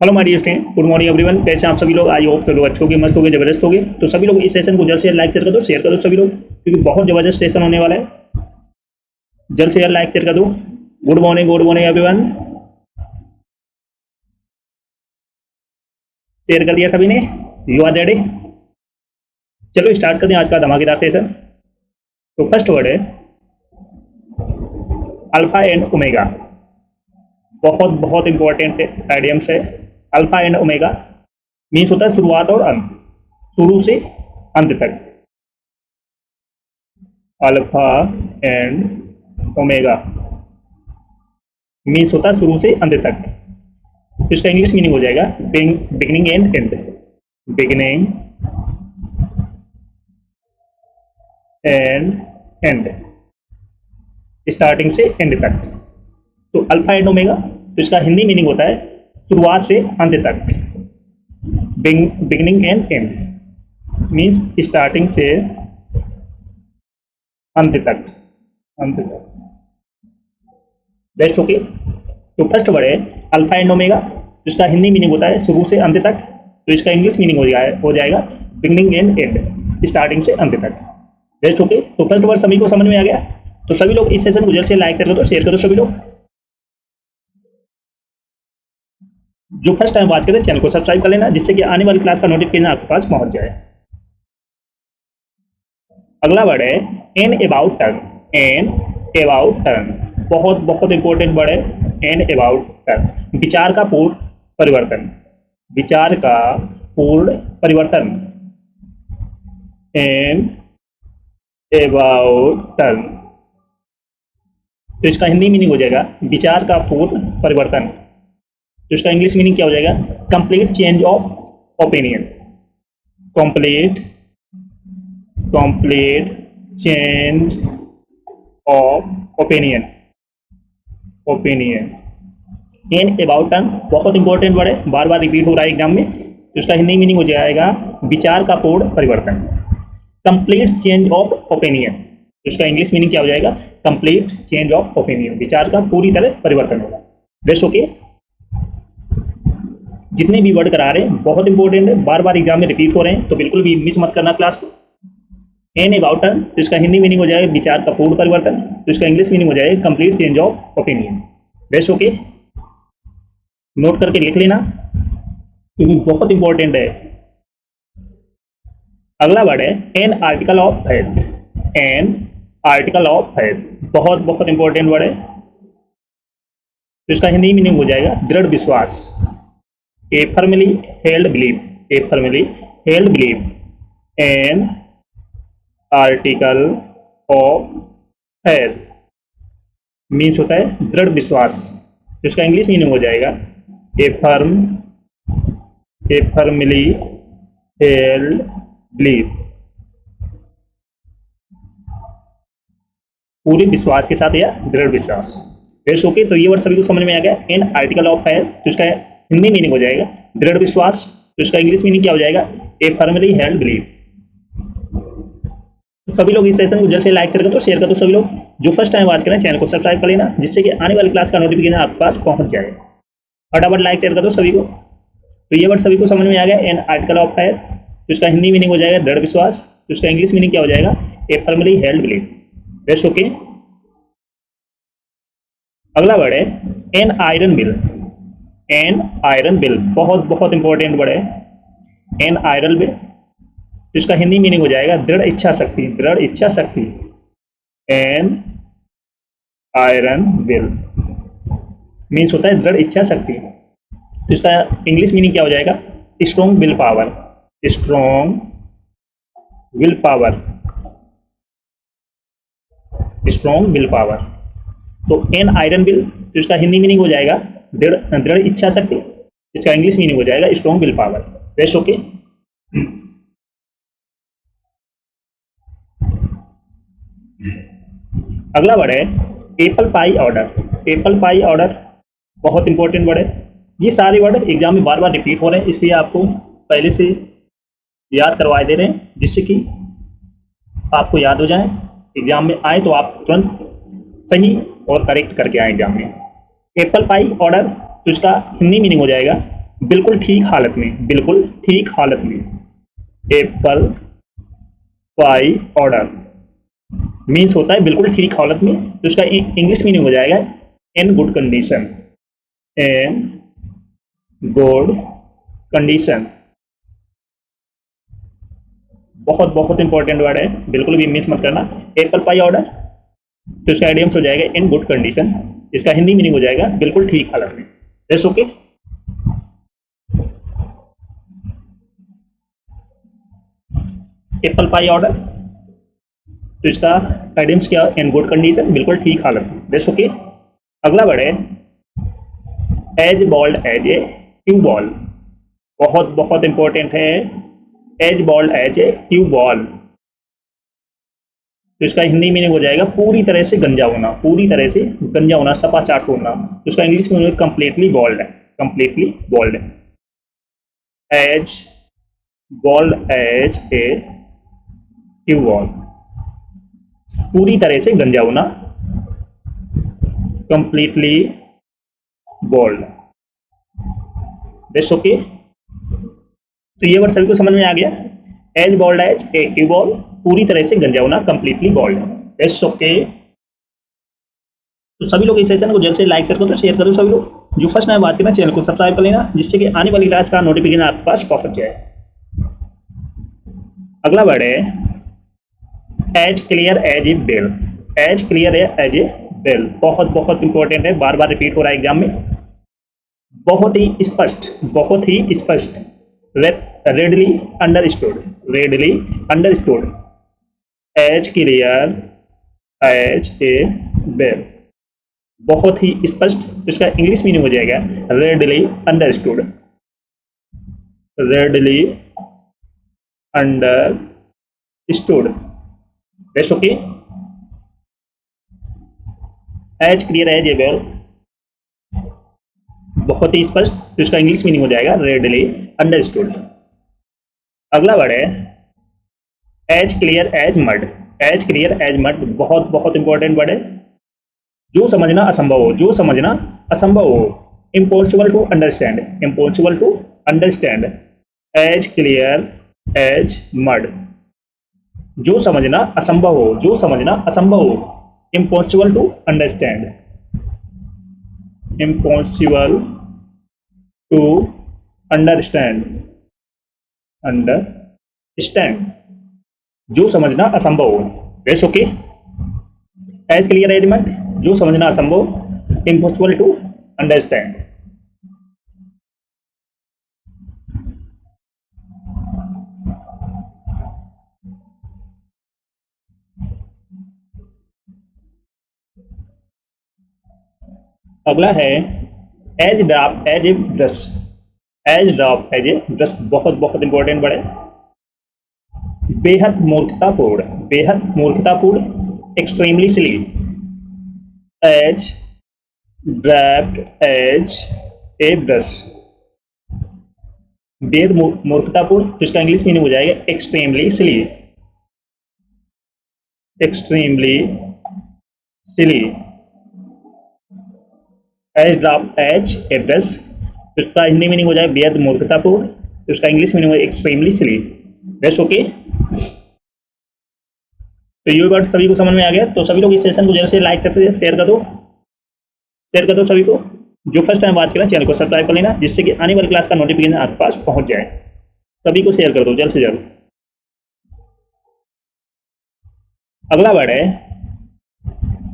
Hello my dear student, good morning everyone. कैसे हैं आप सभी लोग? आई होप सब लोग अच्छे होंगे, मस्त होंगे, जबरदस्त होंगे। तो सभी लोग इस सेशन को जल्द से जल्द लाइक शेयर कर दो सभी लोग, क्योंकि बहुत जबरदस्त सेशन होने वाला है। जल्द से जल्द लाइक शेयर कर दो। Good morning everyone. शेयर कर दिया सभी ने? You are ready? चलो स्टार्ट करते हैं आज का धमाकेदार सेशन। तो फर्स्ट वर्ड है अल्फा एंड ओमेगा। बहुत बहुत इंपॉर्टेंट आइडियम्स है। अल्फा एंड ओमेगा मीन्स होता है शुरुआत और अंत, शुरू से अंत तक। अल्फा एंड ओमेगा मीन्स होता है शुरू से अंत तक। तो इसका इंग्लिश मीनिंग हो जाएगा beginning and and. Beginning and and, starting से एंड तक। तो अल्फा एंड ओमेगा, तो इसका हिंदी मीनिंग होता है शुरुआत से अंत तक। Beginning and and means starting से अंत तक। Best okay. तो फर्स्ट वर्ड है अल्फा एंड ओमेगा, तो इसका हिंदी मीनिंग होता है शुरू से अंत तक। तो इसका इंग्लिश मीनिंग हो जाएगा बिगिनिंग एंड एंड, स्टार्टिंग से अंत तक। Best okay. तो फर्स्ट वर्ड सभी को समझ में आ गया? तो सभी लोग इस सेशन को जल्द से लाइक कर दो, शेयर करो सभी लोग। जो फर्स्ट टाइम वॉच करें चैनल को सब्सक्राइब कर लेना, जिससे कि आने वाली क्लास का नोटिफिकेशन आपके पास पहुंच जाए। अगला वर्ड है an about turn. An about turn बहुत बहुत इंपॉर्टेंट वर्ड है। एन अबाउट टर्न, विचार का पूर्ण परिवर्तन। विचार का पूर्ण परिवर्तन। एन अबाउट टर्न, तो इसका हिंदी मीनिंग हो जाएगा विचार का पूर्ण परिवर्तन। तो इसका इंग्लिश मीनिंग क्या हो जाएगा? Complete change of opinion. Complete change of opinion. An about turn बहुत इंपॉर्टेंट वर्ड है, बार बार रिपीट हो रहा है एग्जाम में। तो इसका हिंदी मीनिंग हो जाएगा विचार का पूर्ण परिवर्तन। कंप्लीट चेंज ऑफ ओपिनियन, तो इसका इंग्लिश मीनिंग क्या हो जाएगा? कंप्लीट चेंज ऑफ ओपिनियन, विचार का पूरी तरह परिवर्तन होगा। Best okay. जितने भी वर्ड करा रहे हैं बहुत इंपॉर्टेंट है, बार बार एग्जाम में रिपीट हो रहे हैं, तो बिल्कुल भी मिस मत करना क्लास को। एन अबाउट टर्न, तो इसका हिंदी मीनिंग हो जाएगा विचार का पूर्ण परिवर्तन। तो इसका इंग्लिश मीनिंग हो जाएगा complete change of opinion. Best okay. Note करके लिख लेना, क्योंकि बहुत इंपॉर्टेंट है। अगला वर्ड है an article of faith. An article of faith बहुत बहुत इंपॉर्टेंट वर्ड है। तो इसका हिंदी मीनिंग हो जाएगा दृढ़ विश्वास। A firmly held belief. A firmly held belief. An article of faith means होता है दृढ़ विश्वास। तो इसका इंग्लिश मीनिंग हो जाएगा ए फर्मली हेल्ड बिलीफ। पूरे विश्वास के साथ या दृढ़ विश्वास। Best okay. तो ये वर्ड सभी को समझ में आ गया। एन आर्टिकल ऑफ फेथ, तो इसका हिंदी मीनिंग हो जाएगा दृढ़ विश्वास। तो इसका इंग्लिश मीनिंग क्या हो जाएगा? A firmly held belief. तो सभी लोग इस सेशन को जल्द से लाइक शेयर कर दो सभी लोग। जो फर्स्ट टाइम वॉच करें चैनल को सब्सक्राइब कर लेना, जिससे कि आने वाली क्लास का नोटिफिकेशन आपके पास पहुंच जाए। फटाफट लाइक शेयर कर दो सभी को। तो ये वर्ड सभी को समझ में आ गया एन आर्टिकल ऑफ फेथ, तो इसका हिंदी मीनिंग हो जाएगा दृढ़ विश्वास। तो इसका इंग्लिश मीनिंग क्या हो जाएगा? A firmly held belief. Best okay. अगला वर्ड है an iron will. An iron will बहुत बहुत इंपॉर्टेंट वर्ड है। एन आयरन बिल, तो इसका हिंदी मीनिंग हो जाएगा दृढ़ इच्छा शक्ति। दृढ़ इच्छा शक्ति। एन आयरन बिल मीन्स होता है दृढ़ इच्छा शक्ति। तो इसका इंग्लिश मीनिंग क्या हो जाएगा? Strong will power. Strong will power. Strong will power. तो एन आयरन बिल, तो इसका हिंदी मीनिंग हो जाएगा दृढ़ इच्छा शक्ति। इसका इंग्लिश मीनिंग हो जाएगा strong will power. Best okay. अगला वर्ड है Apple pie order. Apple pie order बहुत इंपॉर्टेंट वर्ड है। ये सारे वर्ड एग्जाम में बार बार रिपीट हो रहे हैं, इसलिए आपको पहले से याद करवा दे रहे हैं, जिससे कि आपको याद हो जाए, एग्जाम में आए तो आप तुरंत सही और करेक्ट करके आए एग्जाम में। एप्पल पाई ऑर्डर, तो इसका हिंदी मीनिंग हो जाएगा बिल्कुल ठीक हालत में, बिल्कुल ठीक हालत में। एप्पल पाई ऑर्डर मीन्स होता है बिल्कुल ठीक हालत में, तो इसका इंग्लिश मीनिंग हो जाएगा इन गुड कंडीशन, इन गुड कंडीशन। बहुत बहुत इंपॉर्टेंट वर्ड है, बिल्कुल भी मिस मत करना। एप्पल पाई ऑर्डर, तो इसका आइडियम्स हो जाएगा इन गुड कंडीशन, इसका हिंदी मीनिंग हो जाएगा बिल्कुल ठीक हालत में। That's okay. Apple pie order, तो इसका आइडियम्स क्या, इन गुड कंडीशन, बिल्कुल ठीक हालत में। That's okay. अगला वर्ड है as bold as a cue ball, बहुत बहुत इंपॉर्टेंट है। As bold as a cue ball, तो इसका हिंदी मीनिंग हो जाएगा पूरी तरह से गंजा होना, पूरी तरह से गंजा होना, सपा चाट होना। तो इसका इंग्लिश में कंप्लीटली बॉल्ड है, कंप्लीटली बॉल्ड है। As bold as a cue ball, पूरी तरह से गंजा होना, कंप्लीटली बॉल्ड। That's okay. तो ये वर्ड सभी को समझ में आ गया। As bold as a cue ball, पूरी तरह से गंजा होना, कंप्लीटली बॉल्ड। That's okay. तो सभी लोग इस सेशन को जल्द से लाइक कर दो, शेयर करो। सभी लोग जो फर्स्ट टाइम बात करना, चैनल को सब्सक्राइब कर लेना, जिससे कि आने वाली क्लास का नोटिफिकेशन आपके पास पहुंच जाए। अगला वर्ड है as clear as a bell, as clear as a bell, बहुत बहुत इंपॉर्टेंट है, बार बार रिपीट हो रहा है एग्जाम में। बहुत ही स्पष्ट, बहुत ही स्पष्ट, readily understood, readily understood. As clear as a bell, बहुत ही स्पष्ट, इसका इंग्लिश मीनिंग हो जाएगा readily understood, readily understood. That's okay. As clear as a bell, बहुत ही स्पष्ट, तो इसका इंग्लिश मीनिंग हो जाएगा रेडली अंडरस्टूड। अगला वर्ड है as clear as mud, as clear as mud, बहुत बहुत इंपॉर्टेंट वर्ड है। जो समझना असंभव हो, जो समझना असंभव हो, impossible to understand, impossible to understand. As clear as mud, जो समझना असंभव हो, जो समझना असंभव हो, impossible to understand, impossible to understand, understand, जो समझना असंभव हो। That's okay. As clear as mud, जो समझना असंभव, इम्पॉसिबल टू अंडरस्टैंड। अगला है as drop as a brush, as drop as a brush, बहुत बहुत इंपॉर्टेंट वर्ड है। बेहद मूर्खतापूर्ण, बेहद मूर्खतापूर्ण, extremely silly. As dropped as a brush, बेहद मूर्खतापूर्ण, तो इसका इंग्लिश मीनिंग हो जाएगा extremely silly, extremely silly. As drop as a brush, तो इसका हिंदी मीनिंग हो जाएगा बेहद मूर्खतापूर्ण, तो इसका इंग्लिश मीनिंग हो एक्सट्रीमली सिली। That's okay. तो ये वर्ड सभी को समझ में आ गया। तो सभी लोग इस सेशन को जल्द से लाइक करते शेयर कर दो, शेयर कर दो सभी को। जो फर्स्ट टाइम बात करें, चैनल को सब्सक्राइब कर लेना, जिससे कि आने वाली क्लास का नोटिफिकेशन आपके पास पहुंच जाए। सभी को शेयर कर दो जल्द से जल्द। अगला वर्ड है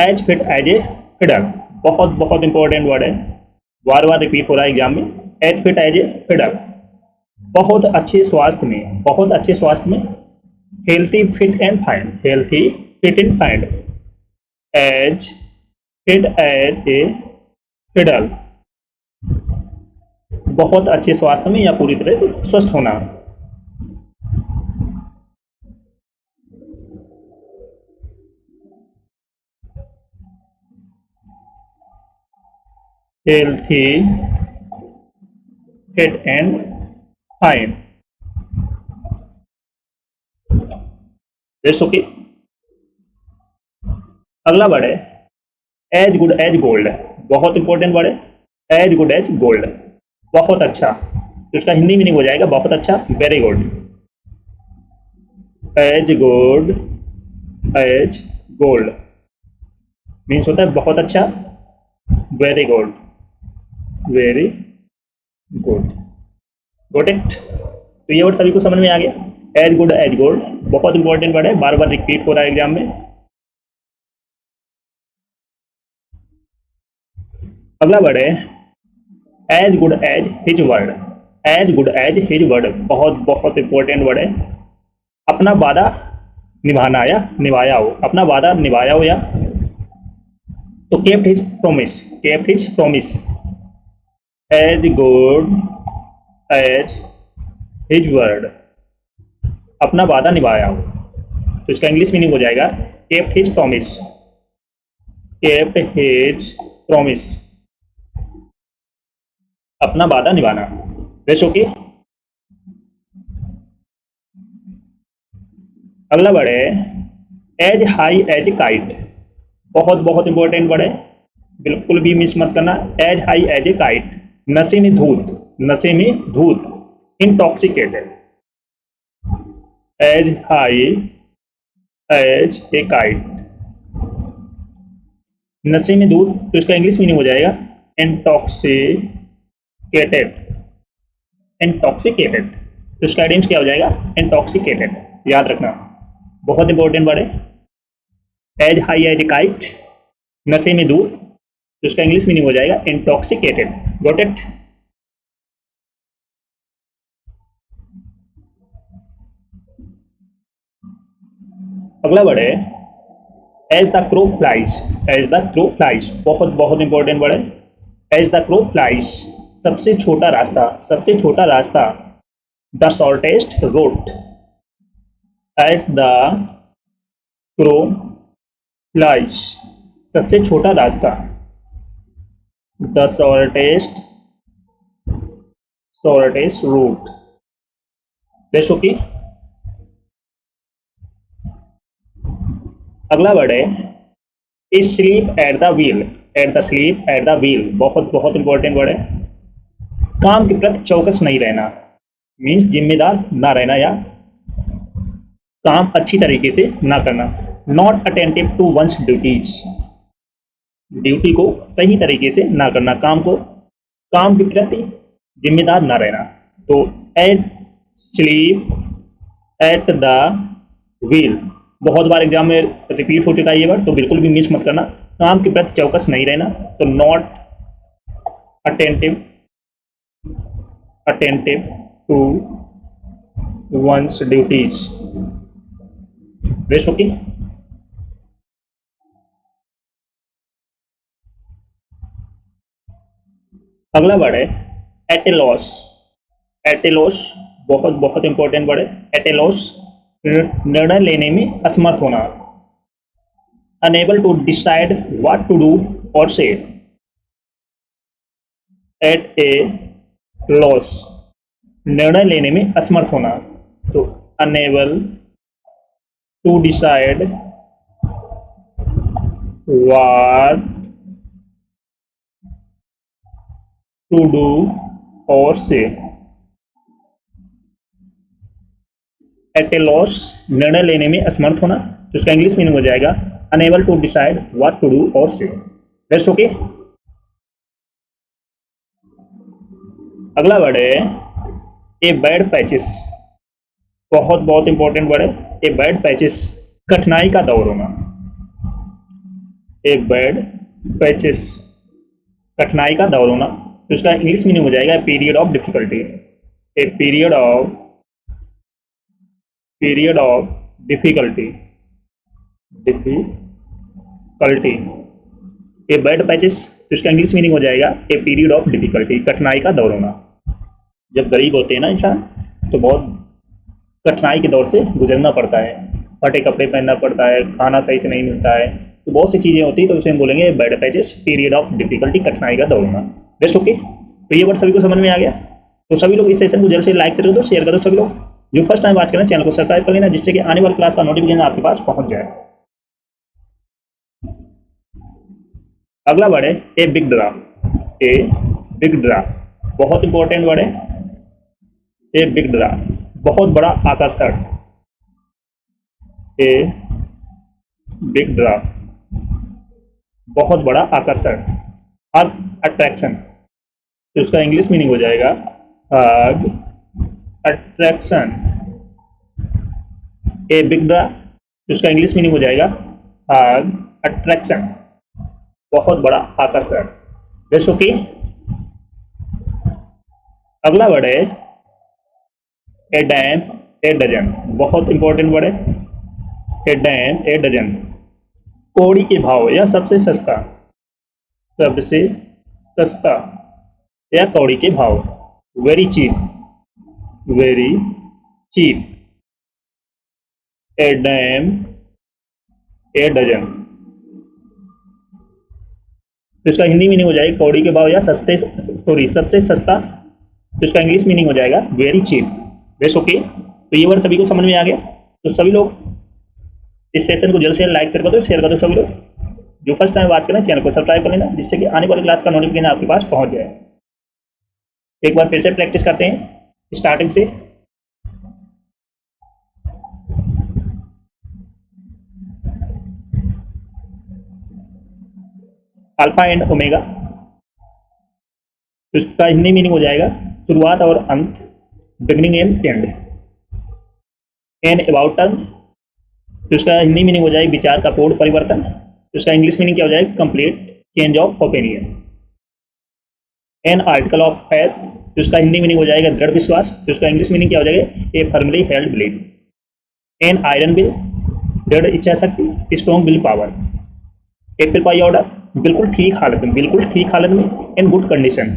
as fit as a fiddle, बहुत बहुत इंपॉर्टेंट वर्ड है, बार बार रिपीट हो रहा है एग्जाम में। As fit as a fiddle, बहुत अच्छे स्वास्थ्य में, बहुत अच्छे स्वास्थ्य में। Healthy fit and fine, healthy fit and fine. As fit as a fiddle, बहुत अच्छे स्वास्थ्य में या पूरी तरह से स्वस्थ होना। Healthy fit and fine. That's okay. अगला वर्ड है एज गुड एज गोल्ड, बहुत इंपॉर्टेंट वर्ड है। एज गुड एज गोल्ड, बहुत अच्छा, तो इसका हिंदी मीनिंग हो जाएगा बहुत अच्छा, very good. As good as gold means होता है बहुत अच्छा, very good, very good, got it. तो ये वर्ड सभी को समझ में आ गया। एज गुड एज गोल्ड बहुत इंपॉर्टेंट वर्ड है, बार बार रिपीट हो रहा है एग्जाम में। अगला वर्ड है as good as his word. As good as his word बहुत बहुत इंपॉर्टेंट वर्ड है। अपना वादा निभाना या निभाया हो, अपना वादा निभाया हो, या तो kept his promise, kept his promise. As good as his word, अपना वादा निभाया हो, तो इसका इंग्लिश मीनिंग हो जाएगा kept his promise, kept his promise, अपना वादा निभाना। जैसे कि अगला वर्ड है एज हाई एज काइट। बहुत बहुत इंपॉर्टेंट वर्ड है, बिल्कुल भी मिस मत करना। As high as a kite, नशे में धूत, नशे में धूत, intoxicated. As high as a kite, नशे में धूत, तो इसका इंग्लिश मीनिंग हो जाएगा इंटॉक्सिकेटेड, इंटॉक्सिकेटेड। तो इसका एडिम्स क्या हो जाएगा, इंटॉक्सिकेटेड। याद रखना, बहुत इंपॉर्टेंट वर्ड है। As high as a kite, नशे में दूर, तो इसका इंग्लिश मीनिंग हो जाएगा इंटॉक्सिकेटेड। Got it. अगला वर्ड है as the crow flies. As the crow flies बहुत बहुत इंपॉर्टेंट वर्ड है। एज द क्रो फ्लाइज, सबसे छोटा रास्ता, सबसे छोटा रास्ता। The shortest route. As the crow flies, सबसे छोटा रास्ता। The shortest route. जैसो कि अगला वर्ड है sleep at the wheel. At the sleep at the wheel बहुत बहुत इंपॉर्टेंट वर्ड है। काम के प्रति चौकस नहीं रहना, मीन्स जिम्मेदार ना रहना या काम अच्छी तरीके से ना करना। Not attentive to one's duties, duty को सही तरीके से ना करना, काम को, काम के प्रति जिम्मेदार ना रहना। तो at sleep at the wheel बहुत बार एग्जाम में रिपीट हो चुका है ये वर्ड, तो बिल्कुल भी मिस मत करना। काम के प्रति चौकस नहीं रहना, तो not attentive to one's duties. वेस्ट ओके। अगला वर्ड है at a loss. At a loss बहुत बहुत इंपॉर्टेंट वर्ड है। एट ए लॉस, निर्णय लेने में असमर्थ होना। Unable to decide what to do or say. Eight a loss, निर्णय लेने में असमर्थ होना, तो unable to decide what to do or say. Eight a loss, निर्णय लेने में असमर्थ होना, तो इसका इंग्लिश मीनिंग हो जाएगा unable to decide what to do or say. That's okay. अगला वर्ड है ए बैड पैचेस। बहुत बहुत इंपॉर्टेंट वर्ड है। ए बैड पैचेस, कठिनाई का दौर होना। ए बैड पैचेस, कठिनाई का दौर होना, तो इसका इंग्लिश मीनिंग हो जाएगा period of difficulty. A period of difficulty, a bad patches, तो इसका इंग्लिश मीनिंग हो जाएगा ए पीरियड ऑफ डिफिकल्टी, कठिनाई का दौर होना। जब गरीब होते हैं ना इंसान, तो बहुत कठिनाई के दौर से गुजरना पड़ता है। फटे कपड़े पहनना पड़ता है, खाना सही से नहीं मिलता है, तो बहुत सी चीज़ें होती है, तो उसे हम बोलेंगे bad patches, period of difficulty, कठिनाई का दौर होना। Best okay. तो ये वर्ड सभी को समझ में आ गया। तो सभी लोग इस सेशन को जल्द से लाइक कर दो, शेयर करो। सभी लोग जो फर्स्ट टाइम वॉच करें चैनल को सब्सक्राइब कर लेना, जिससे कि आने वाली क्लास का नोटिफिकेशन आपके पास पहुंच जाए। अगला वर्ड है ए बिग ड्रा। ए बिग ड्रा बहुत इंपॉर्टेंट वर्ड है। ए बिग ड्रा, बहुत बड़ा आकर्षण। ए बिग ड्रा, बहुत बड़ा आकर्षण। अर्थ अट्रैक्शन, तो उसका इंग्लिश मीनिंग हो जाएगा अर्ग अट्रैक्शन। ए बिग ड्रा, तो उसका इंग्लिश मीनिंग हो जाएगा अर्ग अट्रैक्शन, बहुत बड़ा आकर्षण। जैसो कि अगला वर्ड है ए डैम ए डजन, बहुत इंपॉर्टेंट वर्ड है। ए डैम ए डजन, कौड़ी के भाव या सबसे सस्ता, सबसे सस्ता या कौड़ी के भाव। Very cheap, very cheap. A dime a dozen, तो इसका हिंदी मीनिंग हो जाएगी कौड़ी के भाव या सस्ते, सॉरी सबसे सस्ता। तो इसका इंग्लिश मीनिंग हो जाएगा वेरी चीप। बेस ओके, तो ये वर्ड सभी को समझ में आ गया। तो सभी लोग इस सेशन को जल्द से जल्द लाइक शेयर कर दो सभी लोग। जो फर्स्ट टाइम बात करें चैनल को सब्सक्राइब कर लेना, जिससे कि आने वाली क्लास का नोटिफिकेशन आपके पास पहुंच जाए। एक बार फिर से प्रैक्टिस करते हैं स्टार्टिंग से। अल्फा एंड ओमेगा, तो इसका हिंदी मीनिंग हो जाएगा शुरुआत और अंत, beginning and end. An about turn, तो इसका हिंदी मीनिंग हो जाएगी विचार का पूर्ण परिवर्तन। तो इसका इंग्लिश मीनिंग क्या हो जाएगा complete change of opinion. An article of faith, तो इसका हिंदी मीनिंग हो जाएगा दृढ़ विश्वास। तो इसका इंग्लिश मीनिंग क्या हो जाएगा a firmly held believe. An iron will, दृढ़ इच्छा शक्ति, strong will power. Apple pie order, बिल्कुल ठीक हालत में, बिल्कुल ठीक हालत में, in good condition.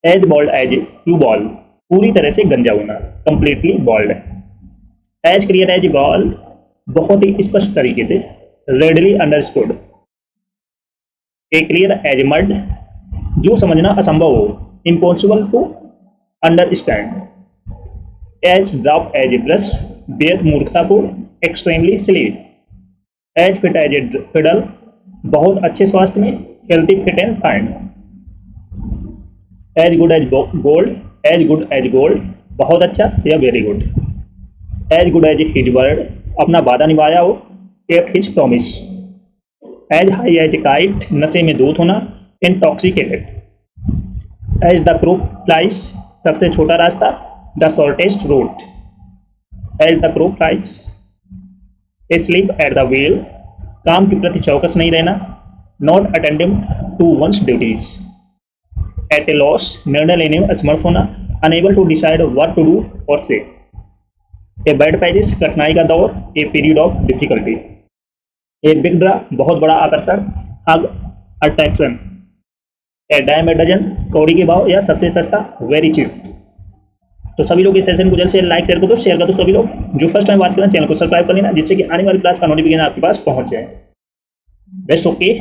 As bold as you ball, पूरी तरह से गंजा होना, completely bald. As clear as ball, बहुत ही स्पष्ट तरीके से, readily understood. A clear as mud, जो समझना असंभव हो, impossible to understand. As drop as brush, बेहद मूर्खतापूर्ण, extremely silly. As fit as a fiddle, बहुत अच्छे स्वास्थ्य में, healthy fit and fine. As good as gold, as good as gold, बहुत अच्छा या very good. As good as his word, अपना वादा निभाया हो, kept his promise. As high as kite, नशे में दूत होना, intoxicated. As the crow flies, सबसे छोटा रास्ता, the shortest route. As the crow flies. Asleep at the wheel, काम के प्रति चौकस नहीं रहना, not attending to one's duties. At a loss, निर्णय लेने में असमर्थ होना, unable to decide what to do or say. A bad patches, कठिनाई का दौर, a period of difficulty. A big draw, बहुत बड़ा आकर्षण, huge attraction. A dime a dozen, कौड़ी के भाव या सबसे सस्ता, वेरी चीप। तो सभी लोग इस सेशन को जल्द से लाइक शेयर कर दो सभी लोग। जो फर्स्ट टाइम बात करें चैनल को सब्सक्राइब कर लेना, जिससे कि आने वाली क्लास का नोटिफिकेशन आपके पास पहुंच जाए। Best okay.